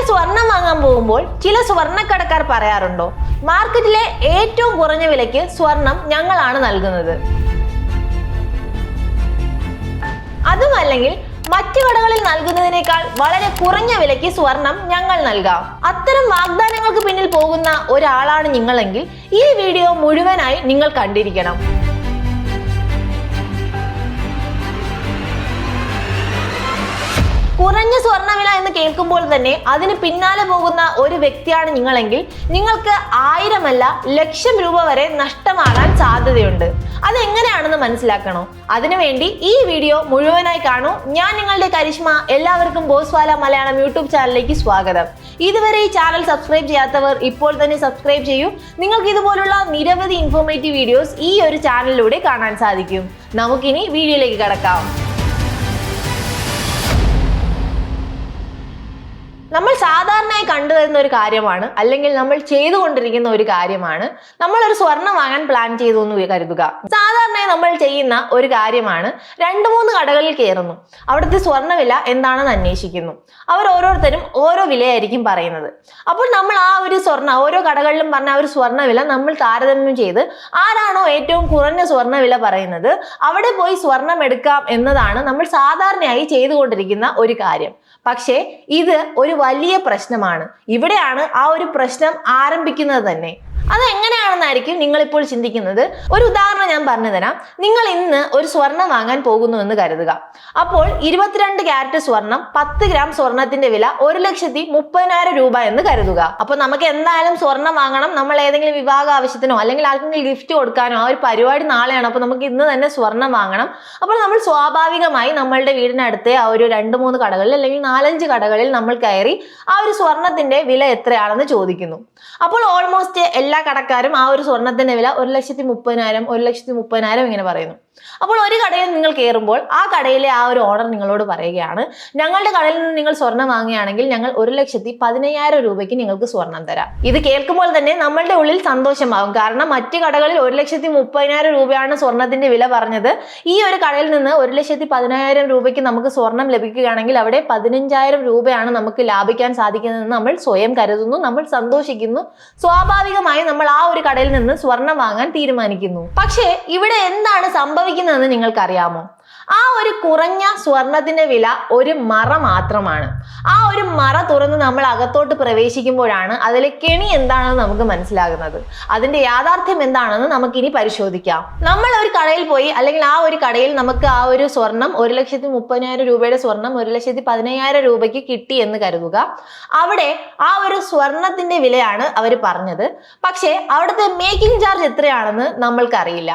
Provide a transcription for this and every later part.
സ്വർണം വാങ്ങാൻ പോകുമ്പോൾ ചില സ്വർണ്ണക്കടക്കാർ പറയാറുണ്ടോ, മാർക്കറ്റിലെ ഏറ്റവും കുറഞ്ഞ വിലയ്ക്ക് സ്വർണം ഞങ്ങളാണ് നൽകുന്നത്. അതുമല്ലെങ്കിൽ മറ്റു കടകളിൽ നൽകുന്നതിനേക്കാൾ വളരെ കുറഞ്ഞ വിലയ്ക്ക് സ്വർണം ഞങ്ങൾ നൽകാം. അത്തരം വാഗ്ദാനങ്ങൾക്ക് പിന്നിൽ പോകുന്ന ഒരാളാണ് നിങ്ങളെങ്കിൽ ഈ വീഡിയോ മുഴുവനായി നിങ്ങൾ കണ്ടിരിക്കണം. കുറഞ്ഞ സ്വർണ്ണവില എന്ന് കേൾക്കുമ്പോൾ തന്നെ അതിന് പിന്നാലെ പോകുന്ന ഒരു വ്യക്തിയാണ് നിങ്ങളെങ്കിൽ നിങ്ങൾക്ക് 1000 അല്ല ലക്ഷം രൂപ വരെ നഷ്ടമാകാൻ സാധ്യതയുണ്ട്. അതെങ്ങനെയാണെന്ന് മനസ്സിലാക്കണോ? അതിനുവേണ്ടി ഈ വീഡിയോ മുഴുവനായി കാണൂ. ഞാൻ നിങ്ങളുടെ കരിഷ്മ. എല്ലാവർക്കും ബോസ്വാല മലയാളം യൂട്യൂബ് ചാനലിലേക്ക് സ്വാഗതം. ഇതുവരെ ഈ ചാനൽ സബ്സ്ക്രൈബ് ചെയ്യാത്തവർ ഇപ്പോൾ തന്നെ സബ്സ്ക്രൈബ് ചെയ്യൂ. നിങ്ങൾക്ക് ഇതുപോലുള്ള നിരവധി ഇൻഫോർമേറ്റീവ് വീഡിയോസ് ഈ ഒരു ചാനലിലൂടെ കാണാൻ സാധിക്കും. നമുക്കിനി വീഡിയോയിലേക്ക് കടക്കാം. നമ്മൾ സാധാരണയായി കണ്ടുവരുന്ന ഒരു കാര്യമാണ്, അല്ലെങ്കിൽ നമ്മൾ ചെയ്തുകൊണ്ടിരിക്കുന്ന ഒരു കാര്യമാണ്, നമ്മൾ ഒരു സ്വർണം വാങ്ങാൻ പ്ലാൻ ചെയ്തു എന്ന് കരുതുക. സാധാരണയായി നമ്മൾ ചെയ്യുന്ന ഒരു കാര്യമാണ് 2-3 കടകളിൽ കയറുന്നു, അവിടുത്തെ സ്വർണ്ണവില എന്താണെന്ന് അന്വേഷിക്കുന്നു. അവർ ഓരോരുത്തരും ഓരോ വിലയായിരിക്കും പറയുന്നത്. അപ്പോൾ നമ്മൾ ആ ഒരു ഓരോ കടകളിലും പറഞ്ഞ ആ ഒരു സ്വർണ്ണവില നമ്മൾ താരതമ്യം ചെയ്ത് ആരാണോ ഏറ്റവും കുറഞ്ഞ സ്വർണ്ണവില പറയുന്നത് അവിടെ പോയി സ്വർണം എടുക്കാം എന്നതാണ് നമ്മൾ സാധാരണയായി ചെയ്തുകൊണ്ടിരിക്കുന്ന ഒരു കാര്യം. പക്ഷേ ഇത് ഒരു വലിയ പ്രശ്നമാണ്. ഇവിടെയാണ് ആ ഒരു പ്രശ്നം ആരംഭിക്കുന്നത് തന്നെ. അത് എങ്ങനെയാണെന്നായിരിക്കും നിങ്ങൾ ഇപ്പോൾ ചിന്തിക്കുന്നത്. ഒരു ഉദാഹരണം ഞാൻ പറഞ്ഞു തരാം. നിങ്ങൾ ഇന്ന് ഒരു സ്വർണം വാങ്ങാൻ പോകുന്നു എന്ന് കരുതുക. അപ്പോൾ 22 ക്യാരറ്റ് സ്വർണം 10 ഗ്രാം സ്വർണത്തിന്റെ വില 1,30,000 രൂപ എന്ന് കരുതുക. അപ്പൊ നമുക്ക് എന്തായാലും സ്വർണം വാങ്ങണം. നമ്മൾ ഏതെങ്കിലും വിവാഹ ആവശ്യത്തിനോ അല്ലെങ്കിൽ ആർക്കെങ്കിലും ഗിഫ്റ്റ് കൊടുക്കാനോ ആ ഒരു പരിപാടി നാളെയാണ്. അപ്പൊ നമുക്ക് ഇന്ന് തന്നെ സ്വർണം വാങ്ങണം. അപ്പോൾ നമ്മൾ സ്വാഭാവികമായി നമ്മളുടെ വീടിനടുത്തെ ആ ഒരു 2-3 കടകളിൽ അല്ലെങ്കിൽ 4-5 കടകളിൽ നമ്മൾ കയറി ആ ഒരു സ്വർണത്തിന്റെ വില എത്രയാണെന്ന് ചോദിക്കുന്നു. അപ്പോൾ ഓൾമോസ്റ്റ് എല്ലാ കടക്കാരും ആ ഒരു സ്വർണത്തിന്റെ വില 1,30,000 1,30,000 ഇങ്ങനെ പറയുന്നു. അപ്പോൾ ഒരു കടയിൽ നിങ്ങൾ കയറുമ്പോൾ ആ കടയിലെ ആ ഒരു ഓണർ നിങ്ങളോട് പറയുകയാണ്, ഞങ്ങളുടെ കടയിൽ നിന്ന് നിങ്ങൾ സ്വർണം വാങ്ങുകയാണെങ്കിൽ ഞങ്ങൾ 1,15,000 രൂപയ്ക്ക് നിങ്ങൾക്ക് സ്വർണം തരാം. ഇത് കേൾക്കുമ്പോൾ തന്നെ നമ്മളുടെ ഉള്ളിൽ സന്തോഷമാകും. കാരണം മറ്റു കടകളിൽ 1,30,000 രൂപയാണ് സ്വർണത്തിന്റെ വില പറഞ്ഞത്. ഈ ഒരു കടയിൽ നിന്ന് 1,15,000 രൂപയ്ക്ക് നമുക്ക് സ്വർണം ലഭിക്കുകയാണെങ്കിൽ അവിടെ 15,000 രൂപയാണ് നമുക്ക് ലാഭിക്കാൻ സാധിക്കുന്നതെന്ന് നമ്മൾ സ്വയം കരുതുന്നു, നമ്മൾ സന്തോഷിക്കുന്നു. സ്വാഭാവികമായി നമ്മൾ ആ ഒരു കടയിൽ നിന്ന് സ്വർണം വാങ്ങാൻ തീരുമാനിക്കുന്നു. പക്ഷേ ഇവിടെ എന്താണ് സംഭവിക്കുന്നതെന്ന് നിങ്ങൾക്കറിയാമോ? ആ ഒരു കുറഞ്ഞ സ്വർണത്തിന്റെ വില ഒരു മറ മാത്രമാണ്. ആ ഒരു മറ തുറന്ന് നമ്മൾ അകത്തോട്ട് പ്രവേശിക്കുമ്പോഴാണ് അതിലെ കെണി എന്താണെന്ന് നമുക്ക് മനസ്സിലാകുന്നത്. അതിന്റെ യാഥാർത്ഥ്യം എന്താണെന്ന് നമുക്കിനി പരിശോധിക്കാം. നമ്മൾ ഒരു കടയിൽ പോയി, അല്ലെങ്കിൽ ആ ഒരു കടയിൽ നമുക്ക് ആ ഒരു സ്വർണം 1,30,000 രൂപയുടെ സ്വർണം 1,15,000 രൂപയ്ക്ക് കിട്ടി എന്ന് കരുതുക. അവിടെ ആ ഒരു സ്വർണത്തിന്റെ വിലയാണ് അവർ പറഞ്ഞത്. പക്ഷേ അവിടുത്തെ മേക്കിംഗ് ചാർജ് എത്രയാണെന്ന് നമ്മൾക്കറിയില്ല.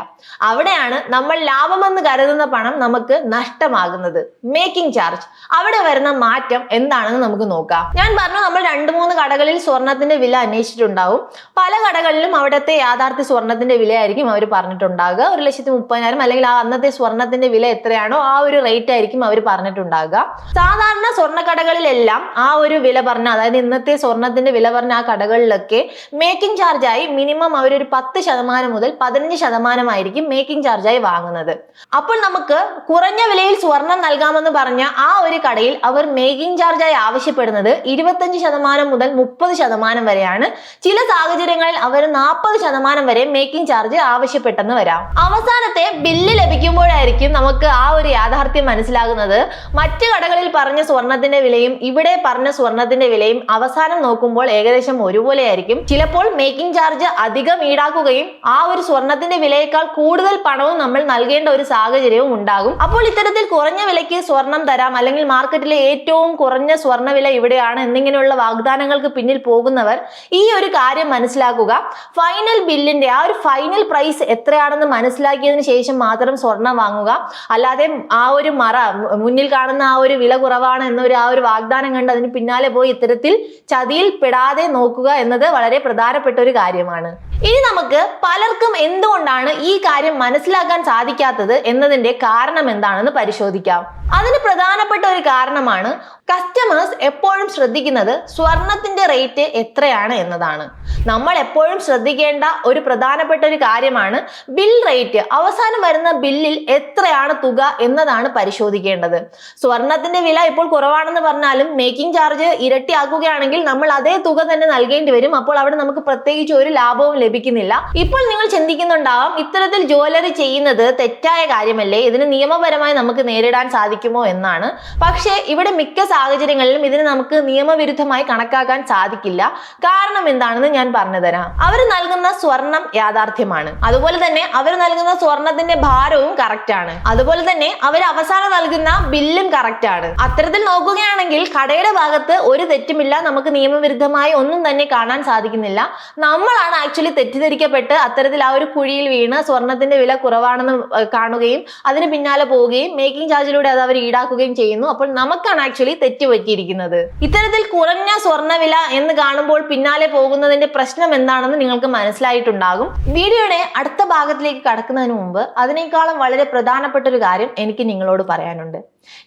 അവിടെയാണ് നമ്മൾ ലാഭമെന്ന് കരുതുന്ന പണം നമുക്ക് നഷ്ടമാകുന്നത്. മേക്കിംഗ് ചാർജ്, അവിടെ വരുന്ന മാറ്റം എന്താണെന്ന് നമുക്ക് നോക്കാം. ഞാൻ പറഞ്ഞു, നമ്മൾ 2-3 കടകളിൽ സ്വർണത്തിന്റെ വില അന്വേഷിച്ചിട്ടുണ്ടാവും. പല കടകളിലും അവിടുത്തെ യാഥാർത്ഥ്യ സ്വർണത്തിന്റെ വിലയായിരിക്കും അവർ പറഞ്ഞിട്ടുണ്ടാകുക. 1,30,000 അല്ലെങ്കിൽ ആ അന്നത്തെ സ്വർണത്തിന്റെ വില എത്രയാണോ ആ ഒരു റേറ്റ് ആയിരിക്കും അവർ പറഞ്ഞിട്ടുണ്ടാകുക. സാധാരണ സ്വർണ്ണക്കടകളിലെല്ലാം ആ ഒരു വില പറഞ്ഞ, അതായത് ഇന്നത്തെ സ്വർണത്തിന്റെ വില പറഞ്ഞ ആ കടകളിലൊക്കെ മേക്കിംഗ് ചാർജായി മിനിമം അവരൊരു 10% മുതൽ 15% ആയിരിക്കും മേക്കിംഗ് ചാർജായി വാങ്ങുന്നത്. അപ്പോൾ നമുക്ക് കുറഞ്ഞ വിലയിൽ സ്വർണം നൽകാമെന്ന് പറഞ്ഞ ആ ഒരു കടയിൽ അവർ മേക്കിംഗ് ചാർജായി ആവശ്യപ്പെടുന്നത് 25% മുതൽ 30% വരെയാണ്. ചില സാഹചര്യങ്ങളിൽ അവർ 40% വരെ മേക്കിംഗ് ചാർജ് ആവശ്യപ്പെട്ടെന്ന് വരാം. അവസാനത്തെ ബില്ല് ലഭിക്കുമ്പോഴായിരിക്കും നമുക്ക് ആ ഒരു യാഥാർത്ഥ്യം മനസ്സിലാകുന്നത്. മറ്റു കടകളിൽ പറഞ്ഞ സ്വർണത്തിന്റെ വിലയും ഇവിടെ പറഞ്ഞ സ്വർണത്തിന്റെ വിലയും അവസാനം നോക്കുമ്പോൾ ഏകദേശം ഒരുപോലെയായിരിക്കും. ചിലപ്പോൾ മേക്കിംഗ് ചാർജ് അധികം ഈടാക്കുകയും ആ ഒരു സ്വർണത്തിന്റെ വിലയേക്കാൾ കൂടുതൽ പണവും നമ്മൾ നൽകേണ്ട ഒരു സാഹചര്യവും ഉണ്ടാകും. അപ്പോൾ ഇത്തരത്തിൽ കുറഞ്ഞ വിലയ്ക്ക് സ്വർണം തരാം, അല്ലെങ്കിൽ മാർക്കറ്റിലെ ഏറ്റവും കുറഞ്ഞ സ്വർണ്ണവില ഇവിടെയാണ് എന്നിങ്ങനെയുള്ള വാഗ്ദാനങ്ങൾക്ക് പിന്നിൽ പോകുന്നവർ ഈ ഒരു കാര്യം മനസ്സിലാക്കുക. ഫൈനൽ ബില്ലിന്റെ ആ ഒരു ഫൈനൽ പ്രൈസ് എത്രയാണെന്ന് മനസ്സിലാക്കിയതിനു ശേഷം മാത്രം സ്വർണം വാങ്ങുക. അല്ലാതെ ആ ഒരു മറ മുന്നിൽ കാണുന്ന ആ ഒരു വില കുറവാണ് എന്നൊരു ആ ഒരു വാഗ്ദാനം കണ്ട് അതിന് പിന്നാലെ പോയി ഇത്തരത്തിൽ ചതിയിൽ പെടാതെ നോക്കുക എന്നത് വളരെ പ്രധാനപ്പെട്ട ഒരു കാര്യമാണ്. ഇനി നമുക്ക് പലർക്കും എന്തുകൊണ്ടാണ് ഈ കാര്യം മനസ്സിലാക്കാൻ സാധിക്കാത്തത് എന്നതിന്റെ കാരണം എന്താണെന്ന് പരിശോധിക്കാം. അതിന് പ്രധാനപ്പെട്ട ഒരു ഒരു കാരണമാണ് കസ്റ്റമേഴ്സ് എപ്പോഴും ശ്രദ്ധിക്കുന്നത് സ്വർണത്തിന്റെ റേറ്റ് എത്രയാണ് എന്നതാണ്. നമ്മൾ എപ്പോഴും ശ്രദ്ധിക്കേണ്ട ഒരു പ്രധാനപ്പെട്ട ഒരു കാര്യമാണ് ബിൽ റേറ്റ്. അവസാനം വരുന്ന ബില്ലിൽ എത്രയാണ് തുക എന്നതാണ് പരിശോധിക്കേണ്ടത്. സ്വർണത്തിന്റെ വില ഇപ്പോൾ കുറവാണെന്ന് പറഞ്ഞാലും മേക്കിംഗ് ചാർജ് ഇരട്ടിയാക്കുകയാണെങ്കിൽ നമ്മൾ അതേ തുക തന്നെ നൽകേണ്ടി വരും. അപ്പോൾ അവിടെ നമുക്ക് പ്രത്യേകിച്ച് ഒരു ലാഭവും ലഭിക്കുന്നില്ല. ഇപ്പോൾ നിങ്ങൾ ചിന്തിക്കുന്നുണ്ടാവാം, ഇത്തരത്തിൽ ജ്വല്ലറി ചെയ്യുന്നത് തെറ്റായ കാര്യമല്ലേ, ഇതിന് നിയമപരമായി നമുക്ക് നേരിടാൻ സാധിക്കുമോ എന്നാണ്. പക്ഷേ ഇവിടെ മിക്ക സാഹചര്യങ്ങളിലും ഇതിന് നമുക്ക് നിയമവിരുദ്ധമായി കണക്കാക്കാൻ സാധിക്കില്ല. കാരണം എന്താണെന്ന് ഞാൻ പറഞ്ഞുതരാം. അവർ നൽകുന്ന സ്വർണം യാഥാർത്ഥ്യമാണ്, അതുപോലെ തന്നെ അവർ നൽകുന്ന സ്വർണത്തിന്റെ ഭാരവും കറക്റ്റ് ആണ്, അതുപോലെ തന്നെ അവർ അവസാനം നൽകുന്ന ബില്ലും കറക്റ്റ് ആണ്. അത്തരത്തിൽ നോക്കുകയാണെങ്കിൽ കടയുടെ ഭാഗത്ത് ഒരു തെറ്റുമില്ല, നമുക്ക് നിയമവിരുദ്ധമായി ഒന്നും തന്നെ കാണാൻ സാധിക്കുന്നില്ല. നമ്മളാണ് ആക്ച്വലി തെറ്റിദ്ധരിക്കപ്പെട്ട് അത്തരത്തിൽ ആ ഒരു കുഴിയിൽ വീണ് സ്വർണത്തിന്റെ വില കുറവാണെന്ന് കാണുകയും അതിന് പിന്നാലെ പോവുകയും മേക്കിംഗ് ചാർജിലൂടെ അത് അവർ ഈടാക്കുകയും ചെയ്യുന്നു. അപ്പോൾ നമുക്കാണ് ആക്ച്വലി തെറ്റ് പറ്റിയിരിക്കുന്നത്. ഇത്തരത്തിൽ കുറഞ്ഞ സ്വർണ്ണവില എന്ന് കാണുമ്പോൾ പിന്നാലെ പോകുന്നതിന്റെ പ്രശ്നം എന്താണെന്ന് നിങ്ങൾക്ക് മനസ്സിലായിട്ടുണ്ടാകും. വീഡിയോയുടെ അടുത്ത ഭാഗത്തിലേക്ക് കടക്കുന്നതിന് മുമ്പ് അതിനേക്കാളും വളരെ പ്രധാനപ്പെട്ട ഒരു കാര്യം എനിക്ക് നിങ്ങളോട് പറയാനുണ്ട്.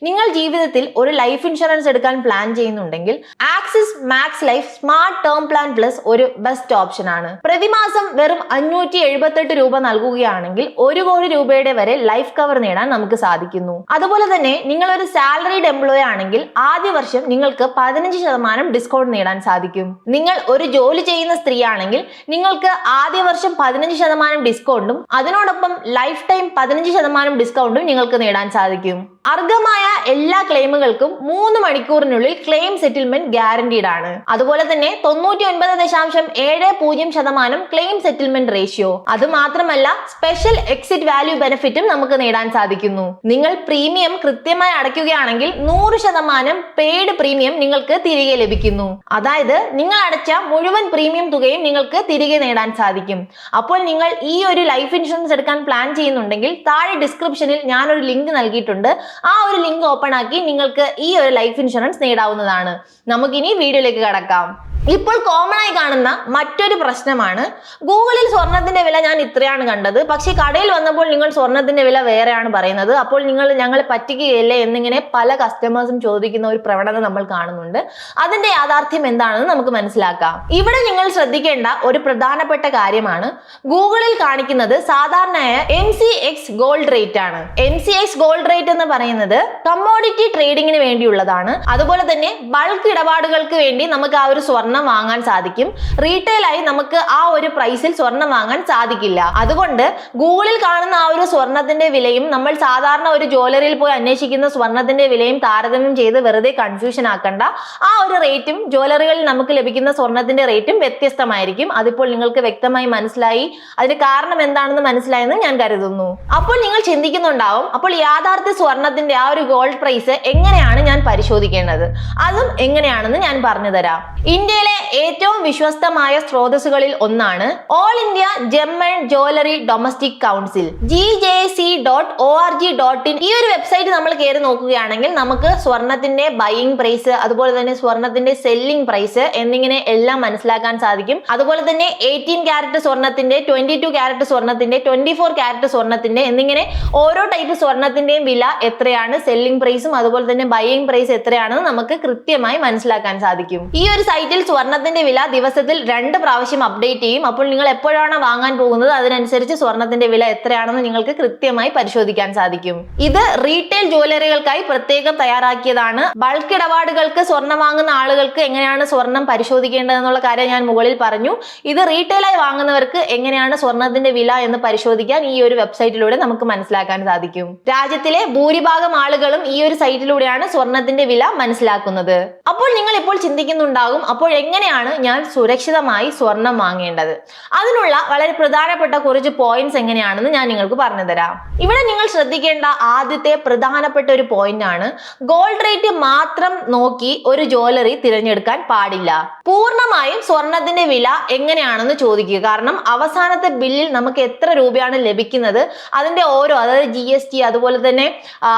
നിങ്ങൾ ജീവിതത്തിൽ ഒരു ലൈഫ് ഇൻഷുറൻസ് എടുക്കാൻ പ്ലാൻ ചെയ്യുന്നുണ്ടെങ്കിൽ Axis Max Life smart term plan plus ഒരു ബെസ്റ്റ് ഓപ്ഷൻ ആണ്. പ്രതിമാസം വെറും 578 രൂപ നൽകുകയാണെങ്കിൽ 1 കോടി രൂപയുടെ വരെ ലൈഫ് കവർ നേടാൻ നമുക്ക് സാധിക്കുന്നു. അതുപോലെ തന്നെ നിങ്ങൾ ഒരു സാലറീഡ് എംപ്ലോയി ആണെങ്കിൽ ആദ്യ വർഷം നിങ്ങൾക്ക് 15% ഡിസ്കൗണ്ട് നേടാൻ സാധിക്കും. നിങ്ങൾ ഒരു ജോലി ചെയ്യുന്ന സ്ത്രീ ആണെങ്കിൽ നിങ്ങൾക്ക് ആദ്യ വർഷം 15% ഡിസ്കൗണ്ടും അതിനോടൊപ്പം ലൈഫ് ടൈം 15% ഡിസ്കൗണ്ടും നിങ്ങൾക്ക് നേടാൻ സാധിക്കും. അർഹമായ എല്ലാ ക്ലെയിമുകൾക്കും 3 മണിക്കൂറിനുള്ളിൽ ക്ലെയിം സെറ്റിൽമെന്റ് ഗ്യാരണ്ടീഡ് ആണ്. അതുപോലെ തന്നെ 99.70% ക്ലെയിം സെറ്റിൽമെന്റ് റേഷ്യോ. അത് മാത്രമല്ല സ്പെഷ്യൽ എക്സിറ്റ് വാല്യൂ ബെനിഫിറ്റും നമുക്ക് നേടാൻ സാധിക്കുന്നു. നിങ്ങൾ പ്രീമിയം കൃത്യമായി അടയ്ക്കുകയാണെങ്കിൽ 100% പെയ്ഡ് പ്രീമിയം നിങ്ങൾക്ക് തിരികെ ലഭിക്കുന്നു. അതായത് നിങ്ങൾ അടച്ച മുഴുവൻ പ്രീമിയം തുകയും നിങ്ങൾക്ക് തിരികെ നേടാൻ സാധിക്കും. അപ്പോൾ നിങ്ങൾ ഈ ഒരു ലൈഫ് ഇൻഷുറൻസ് എടുക്കാൻ പ്ലാൻ ചെയ്യുന്നുണ്ടെങ്കിൽ താഴെ ഡിസ്ക്രിപ്ഷനിൽ ഞാനൊരു ലിങ്ക് നൽകിയിട്ടുണ്ട്. ആ ഒരു ലിങ്ക് ഓപ്പൺ ആക്കി നിങ്ങൾക്ക് ഈ ഒരു ലൈഫ് ഇൻഷുറൻസ് നേടാവുന്നതാണ്. നമുക്കിനി വീഡിയോയിലേക്ക് കടക്കാം. ഇപ്പോൾ കോമൺ ആയി കാണുന്ന മറ്റൊരു പ്രശ്നമാണ് ഗൂഗിളിൽ സ്വർണത്തിന്റെ വില ഞാൻ ഇത്രയാണ് കണ്ടത്, പക്ഷെ കടയിൽ വന്നപ്പോൾ നിങ്ങൾ സ്വർണത്തിന്റെ വില വേറെയാണ് പറയുന്നത്, അപ്പോൾ ഞങ്ങളെ പറ്റിക്കുകയല്ലേ എന്നിങ്ങനെ പല കസ്റ്റമേഴ്സും ചോദിക്കുന്ന ഒരു പ്രവണത നമ്മൾ കാണുന്നുണ്ട്. അതിന്റെ യാഥാർത്ഥ്യം എന്താണെന്ന് നമുക്ക് മനസ്സിലാക്കാം. ഇവിടെ നിങ്ങൾ ശ്രദ്ധിക്കേണ്ട ഒരു പ്രധാനപ്പെട്ട കാര്യമാണ് ഗൂഗിളിൽ കാണിക്കുന്നത് സാധാരണയായ MCX ഗോൾഡ് റേറ്റ് ആണ്. MCX ഗോൾഡ് റേറ്റ് എന്ന് പറയുന്നത് കമ്മോഡിറ്റി ട്രേഡിങ്ങിന് വേണ്ടിയുള്ളതാണ്. അതുപോലെ തന്നെ ബൾക്ക് ഇടപാടുകൾക്ക് വേണ്ടി നമുക്ക് ആ ഒരു സ്വർണം വാങ്ങാൻ സാധിക്കും. റീറ്റെയിൽ ആയി നമുക്ക് ആ ഒരു പ്രൈസിൽ സ്വർണം വാങ്ങാൻ സാധിക്കില്ല. അതുകൊണ്ട് ഗൂഗിളിൽ കാണുന്ന ആ ഒരു സ്വർണത്തിന്റെ വിലയും നമ്മൾ സാധാരണ ഒരു ജ്വല്ലറിയിൽ പോയി അന്വേഷിക്കുന്ന സ്വർണത്തിന്റെ വിലയും താരതമ്യം ചെയ്ത് വെറുതെ കൺഫ്യൂഷൻ ആക്കണ്ട. ആ ഒരു റേറ്റും ജ്വല്ലറികളിൽ നമുക്ക് ലഭിക്കുന്ന സ്വർണത്തിന്റെ റേറ്റും വ്യത്യസ്തമായിരിക്കും. അതിപ്പോൾ നിങ്ങൾക്ക് വ്യക്തമായി മനസ്സിലായി. അതിന് കാരണം എന്താണെന്ന് മനസ്സിലായെന്ന് ഞാൻ കരുതുന്നു. അപ്പോൾ നിങ്ങൾ ചിന്തിക്കുന്നുണ്ടാവും, അപ്പോൾ യാഥാർത്ഥ്യ സ്വർണത്തിന്റെ ആ ഒരു ഗോൾഡ് പ്രൈസ് എങ്ങനെയാണ് ഞാൻ പരിശോധിക്കേണ്ടത്? അതും എങ്ങനെയാണെന്ന് ഞാൻ പറഞ്ഞു തരാം. ഇന്ത്യയിലെ ഏറ്റവും വിശ്വസ്തമായ സ്രോതസ്സുകളിൽ ഒന്നാണ് all India gem and jewellery domestic council GJC.org.in. ഈ ഒരു വെബ്സൈറ്റ് നമ്മൾ കയറി നോക്കുകയാണെങ്കിൽ നമുക്ക് സ്വർണത്തിന്റെ ബൈയിങ് പ്രൈസ്, അതുപോലെ തന്നെ സ്വർണത്തിന്റെ സെല്ലിംഗ് പ്രൈസ് എന്നിങ്ങനെ എല്ലാം മനസ്സിലാക്കാൻ സാധിക്കും. അതുപോലെ തന്നെ 18 ക്യാരറ്റ് സ്വർണത്തിന്റെ, 22 ക്യാരറ്റ് സ്വർണത്തിന്റെ, 24 ക്യാരറ്റ് സ്വർണത്തിന്റെ എന്നിങ്ങനെ ഓരോ ടൈപ്പ് സ്വർണത്തിന്റെയും വില എത്രയാണ്, സെല്ലിംഗ് പ്രൈസും അതുപോലെ തന്നെ ബൈയിങ് പ്രൈസ് എത്രയാണെന്ന് നമുക്ക് കൃത്യമായി മനസ്സിലാക്കാൻ സാധിക്കും. ഈ ഒരു സൈറ്റിൽ സ്വർണത്തിന്റെ വില ദിവസത്തിൽ 2 പ്രാവശ്യം അപ്ഡേറ്റ് ചെയ്യും. അപ്പോൾ നിങ്ങൾ എപ്പോഴാണ് വാങ്ങാൻ പോകുന്നത് അതിനനുസരിച്ച് സ്വർണത്തിന്റെ വില എത്രയാണെന്ന് നിങ്ങൾക്ക് കൃത്യമായി പരിശോധിക്കാൻ സാധിക്കും. ഇത് റീറ്റെയിൽ ജ്വല്ലറികൾക്കായി പ്രത്യേകം തയ്യാറാക്കിയതാണ്. ബൾക്ക് ഇടപാടുകൾക്ക് സ്വർണം വാങ്ങുന്ന ആളുകൾക്ക് എങ്ങനെയാണ് സ്വർണം പരിശോധിക്കേണ്ടതെന്നുള്ള കാര്യം ഞാൻ മുകളിൽ പറഞ്ഞു. ഇത് റീറ്റെയിലായി വാങ്ങുന്നവർക്ക് എങ്ങനെയാണ് സ്വർണത്തിന്റെ വില എന്ന് പരിശോധിക്കാൻ ഈ ഒരു വെബ്സൈറ്റിലൂടെ നമുക്ക് മനസ്സിലാക്കാൻ സാധിക്കും. രാജ്യത്തിലെ ഭൂരിഭാഗം ആളുകളും ഈ ഒരു സൈറ്റിലൂടെയാണ് സ്വർണത്തിന്റെ വില മനസ്സിലാക്കുന്നത്. അപ്പോൾ നിങ്ങൾ ഇപ്പോൾ ചിന്തിക്കുന്നുണ്ടാകും, അപ്പോൾ എങ്ങനെയാണ് ഞാൻ സുരക്ഷിതമായി സ്വർണം വാങ്ങേണ്ടത്? അതിനുള്ള വളരെ പ്രധാനപ്പെട്ട കുറച്ച് പോയിന്റ്സ് എങ്ങനെയാണെന്ന് ഞാൻ നിങ്ങൾക്ക് പറഞ്ഞു തരാം. ഇവിടെ നിങ്ങൾ ശ്രദ്ധിക്കേണ്ട ആദ്യത്തെ പ്രധാനപ്പെട്ട ഒരു പോയിന്റ് ആണ് ഗോൾഡ് റേറ്റ് മാത്രം നോക്കി ഒരു ജ്വല്ലറി തിരഞ്ഞെടുക്കാൻ പാടില്ല. പൂർണ്ണമായും സ്വർണത്തിന്റെ വില എങ്ങനെയാണെന്ന് ചോദിക്കുക. കാരണം അവസാനത്തെ ബില്ലിൽ നമുക്ക് എത്ര രൂപയാണ് ലഭിക്കുന്നത് അതിന്റെ ഓരോ, അതായത് GST, അതുപോലെ തന്നെ ആ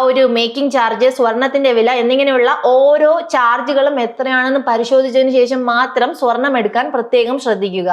ഒരു മേക്കിംഗ് ചാർജ്, സ്വർണത്തിന്റെ വില എന്നിങ്ങനെയുള്ള ഓരോ ചാർജുകളും എത്രയാണെന്ന് പരിശോധിച്ചതിന് ശേഷം മാത്രം സ്വർണം എടുക്കാൻ പ്രത്യേകം ശ്രദ്ധിക്കുക.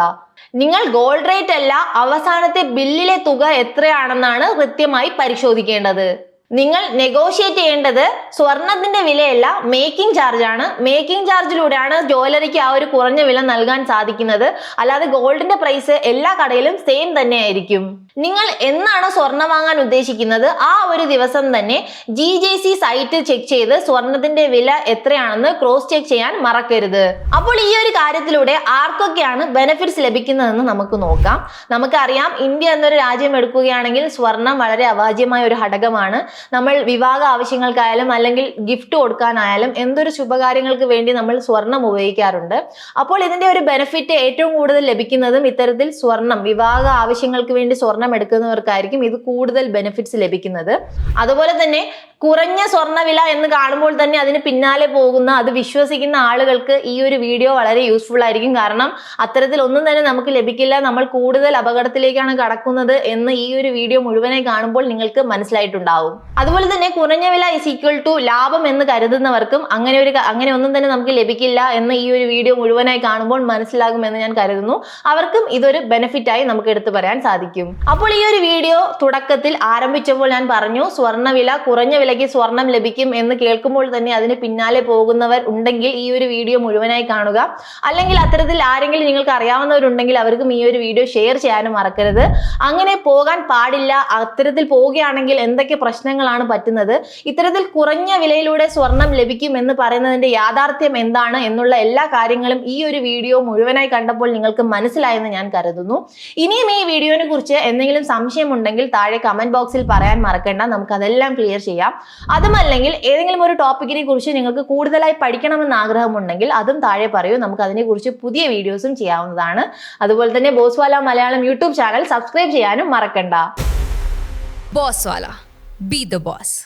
നിങ്ങൾ ഗോൾഡ് റേറ്റ് അല്ല അവസാനത്തെ ബില്ലിലെ തുക എത്രയാണെന്നാണ് കൃത്യമായി പരിശോധിക്കേണ്ടത്. നിങ്ങൾ നെഗോഷിയേറ്റ് ചെയ്യേണ്ടത് സ്വർണത്തിന്റെ വിലയല്ല, മേക്കിംഗ് ചാർജ് ആണ്. മേക്കിംഗ് ചാർജിലൂടെയാണ് ജ്വല്ലറിക്ക് ആ ഒരു കുറഞ്ഞ വില നൽകാൻ സാധിക്കുന്നത്. അല്ലാതെ ഗോൾഡിന്റെ പ്രൈസ് എല്ലാ കടയിലും സെയിം തന്നെ ആയിരിക്കും. നിങ്ങൾ എന്നാണ് സ്വർണം വാങ്ങാൻ ഉദ്ദേശിക്കുന്നത് ആ ഒരു ദിവസം തന്നെ GJC സൈറ്റ് ചെക്ക് ചെയ്ത് സ്വർണത്തിന്റെ വില എത്രയാണെന്ന് ക്രോസ് ചെക്ക് ചെയ്യാൻ മറക്കരുത്. അപ്പോൾ ഈ ഒരു കാര്യത്തിലൂടെ ആർക്കൊക്കെയാണ് ബെനിഫിറ്റ്സ് ലഭിക്കുന്നതെന്ന് നമുക്ക് നോക്കാം. നമുക്കറിയാം, ഇന്ത്യ എന്നൊരു രാജ്യം എടുക്കുകയാണെങ്കിൽ സ്വർണം വളരെ അവാച്യമായ ഒരു ഘടകമാണ്. നമ്മൾ വിവാഹ ആവശ്യങ്ങൾക്കായാലും അല്ലെങ്കിൽ ഗിഫ്റ്റ് കൊടുക്കാനായാലും എന്തൊരു ശുഭകാര്യങ്ങൾക്ക് വേണ്ടി നമ്മൾ സ്വർണം ഉപയോഗിക്കാറുണ്ട്. അപ്പോൾ ഇതിന്റെ ഒരു ബെനിഫിറ്റ് ഏറ്റവും കൂടുതൽ ലഭിക്കുന്നതും ഇത്തരത്തിൽ സ്വർണം വിവാഹ ആവശ്യങ്ങൾക്ക് വേണ്ടി സ്വർണം എടുക്കുന്നവർക്കായിരിക്കും ഇത് കൂടുതൽ ബെനിഫിറ്റ്സ് ലഭിക്കുന്നത്. അതുപോലെ തന്നെ കുറഞ്ഞ സ്വർണ്ണവില എന്ന് കാണുമ്പോൾ തന്നെ അതിന് പിന്നാലെ പോകുന്ന, അത് വിശ്വസിക്കുന്ന ആളുകൾക്ക് ഈ ഒരു വീഡിയോ വളരെ യൂസ്ഫുൾ ആയിരിക്കും. കാരണം അത്തരത്തിൽ ഒന്നും തന്നെ നമുക്ക് ലഭിക്കില്ല, നമ്മൾ കൂടുതൽ അപകടത്തിലേക്കാണ് കടക്കുന്നത് എന്ന് ഈ ഒരു വീഡിയോ മുഴുവനായി കാണുമ്പോൾ നിങ്ങൾക്ക് മനസ്സിലായിട്ടുണ്ടാവും. അതുപോലെ തന്നെ കുറഞ്ഞ വില ഈസ് ഈക്വൽ ടു ലാഭം എന്ന് കരുതുന്നവർക്കും അങ്ങനെ ഒന്നും തന്നെ നമുക്ക് ലഭിക്കില്ല എന്ന് ഈ ഒരു വീഡിയോ മുഴുവനായി കാണുമ്പോൾ മനസ്സിലാകുമെന്ന് ഞാൻ കരുതുന്നു. അവർക്കും ഇതൊരു ബെനിഫിറ്റായി നമുക്ക് എടുത്തു പറയാൻ സാധിക്കും. അപ്പോൾ ഈ ഒരു വീഡിയോ തുടക്കത്തിൽ ആരംഭിച്ചപ്പോൾ ഞാൻ പറഞ്ഞു സ്വർണ്ണവില കുറഞ്ഞ വിലയ്ക്ക് സ്വർണം ലഭിക്കും എന്ന് കേൾക്കുമ്പോൾ തന്നെ അതിന് പിന്നാലെ പോകുന്നവർ ഉണ്ടെങ്കിൽ ഈ ഒരു വീഡിയോ മുഴുവനായി കാണുക. അല്ലെങ്കിൽ അത്തരത്തിൽ ആരെങ്കിലും നിങ്ങൾക്ക് അറിയാവുന്നവരുണ്ടെങ്കിൽ അവർക്കും ഈ ഒരു വീഡിയോ ഷെയർ ചെയ്യാനും മറക്കരുത്. അങ്ങനെ പോകാൻ പാടില്ല. അത്തരത്തിൽ പോവുകയാണെങ്കിൽ എന്തൊക്കെ പ്രശ്നങ്ങളാണ് പറ്റുന്നത്, ഇത്തരത്തിൽ കുറഞ്ഞ വിലയിലൂടെ സ്വർണം ലഭിക്കും എന്ന് പറയുന്നതിന്റെ യാഥാർത്ഥ്യം എന്താണ് എന്നുള്ള എല്ലാ കാര്യങ്ങളും ഈ ഒരു വീഡിയോ മുഴുവനായി കണ്ടപ്പോൾ നിങ്ങൾക്ക് മനസ്സിലായെന്ന് ഞാൻ കരുതുന്നു. ഇനിയും ഈ വീഡിയോനെ കുറിച്ച് എന്തെങ്കിലും സംശയമുണ്ടെങ്കിൽ താഴെ കമന്റ് ബോക്സിൽ പറയാൻ മറക്കണ്ട, നമുക്ക് അതെല്ലാം ക്ലിയർ ചെയ്യാം. അതുമല്ലെങ്കിൽ ഏതെങ്കിലും ഒരു ടോപ്പിക്കിനെ കുറിച്ച് നിങ്ങൾക്ക് കൂടുതലായി പഠിക്കണമെന്ന് ആഗ്രഹമുണ്ടെങ്കിൽ അതും താഴെ പറയൂ, നമുക്ക് അതിനെക്കുറിച്ച് പുതിയ വീഡിയോസും ചെയ്യാവുന്നതാണ്. അതുപോലെ തന്നെ ബോസ്വാല മലയാളം യൂട്യൂബ് ചാനൽ സബ്സ്ക്രൈബ് ചെയ്യാനും മറക്കണ്ട. ബോസ്വാല, ബി ദ ബോസ്.